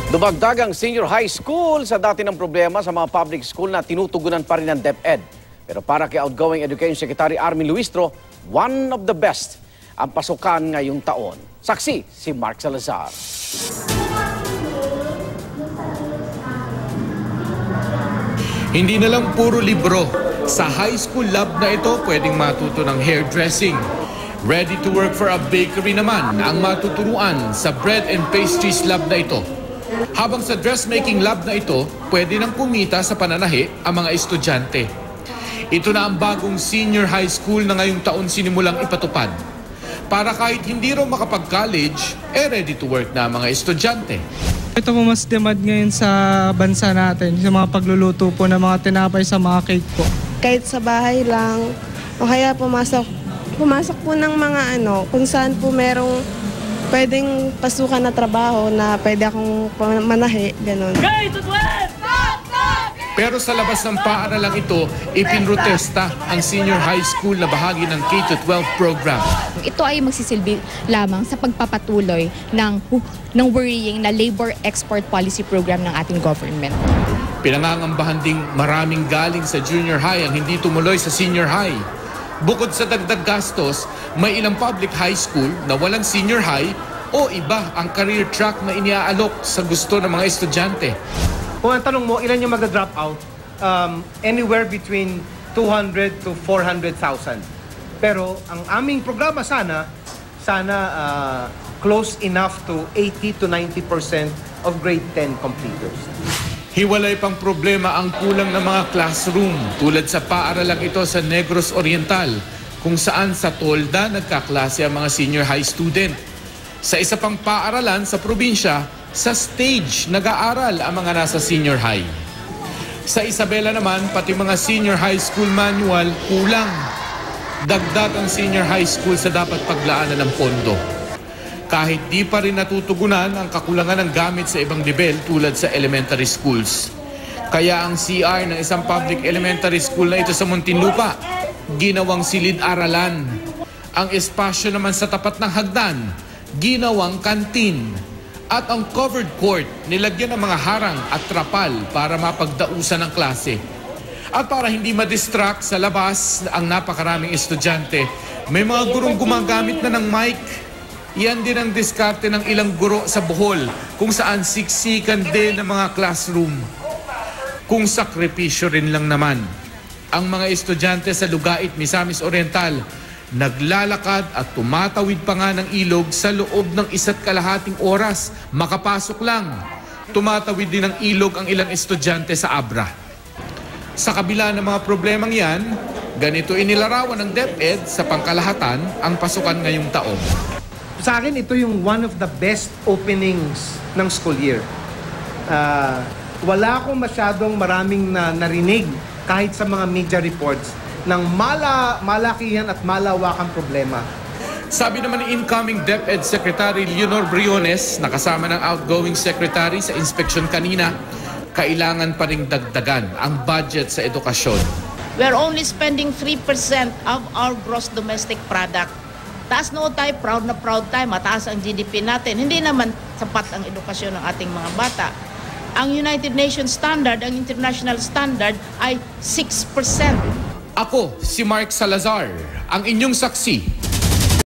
Dumagdag ang senior high school sa dati ng problema sa mga public school na tinutugunan pa rin ng DepEd. Pero para kay outgoing Education Secretary Armin Luistro, one of the best ang pasukan ngayong taon. Saksi si Mark Salazar. Hindi na lang puro libro. Sa high school lab na ito, pwedeng matuto ng hairdressing. Ready to work for a bakery naman ang matuturuan sa bread and pastries lab na ito. Habang sa dressmaking lab na ito, pwede nang kumita sa pananahi ang mga estudyante. Ito na ang bagong senior high school na ngayong taon sinimulang ipatupad. Para kahit hindi raw makapag-college, ready to work na ang mga estudyante. Ito po mas demand ngayon sa bansa natin, sa mga pagluluto po ng mga tinapay sa mga cake po. Kahit sa bahay lang, o kaya pumasok po ng mga kung saan po merong pwedeng pasukan na trabaho na pwede akong manahi, gano'n. Pero sa labas ng paaralang ito, ipinrotesta ang senior high school na bahagi ng K-12 program. Ito ay magsisilbi lamang sa pagpapatuloy ng worrying na labor export policy program ng ating government. Pinangangambahan ding maraming galing sa junior high ang hindi tumuloy sa senior high. Bukod sa dagdag gastos, may ilang public high school na walang senior high o iba ang career track na iniaalok sa gusto ng mga estudyante. Kung ang tanong mo, ilan yung mag-drop out? Anywhere between 200 to 400,000. Pero ang aming programa sana close enough to 80 to 90% of grade 10 completers. Hiwalay pang problema ang kulang ng mga classroom tulad sa paaralang ito sa Negros Oriental kung saan sa tolda nagkaklase ang mga senior high student. Sa isa pang paaralan sa probinsya, sa stage nag-aaral ang mga nasa senior high. Sa Isabela naman, pati mga senior high school manual kulang. Dagdag ang senior high school sa dapat paglaanan ng pondo. Kahit di pa rin natutugunan ang kakulangan ng gamit sa ibang level tulad sa elementary schools. Kaya ang CR ng isang public elementary school na ito sa Muntinlupa, ginawang silid-aralan. Ang espasyo naman sa tapat ng hagdan, ginawang kantin. At ang covered court, nilagyan ng mga harang at trapal para mapagdausan ng klase. At para hindi ma-distract sa labas ang napakaraming estudyante, may mga gurong gumagamit na ng mic. Yan din ang diskarte ng ilang guro sa Bohol kung saan siksikan din ng mga classroom. Kung sakripisyo rin lang naman, ang mga estudyante sa Lugait, Misamis Oriental, naglalakad at tumatawid pa nga ng ilog sa loob ng 1.5 oras. Makapasok lang. Tumatawid din ng ilog ang ilang estudyante sa Abra. Sa kabila ng mga problemang yan, ganito inilarawan ng DepEd sa pangkalahatan ang pasukan ngayong taon. Sa akin, ito yung one of the best openings ng school year. Wala akong masyadong maraming narinig kahit sa mga media reports ng malakihan at malawakang problema. Sabi naman ni incoming DepEd Secretary Leonor Briones, nakasama ng outgoing secretary sa inspeksyon kanina, kailangan pa ring dagdagan ang budget sa edukasyon. We're only spending 3% of our gross domestic product. Taas noo tayo, proud na proud tayo, mataas ang GDP natin. Hindi naman sapat ang edukasyon ng ating mga bata. Ang United Nations standard, ang international standard ay 6%. Ako, si Mark Salazar, ang inyong saksi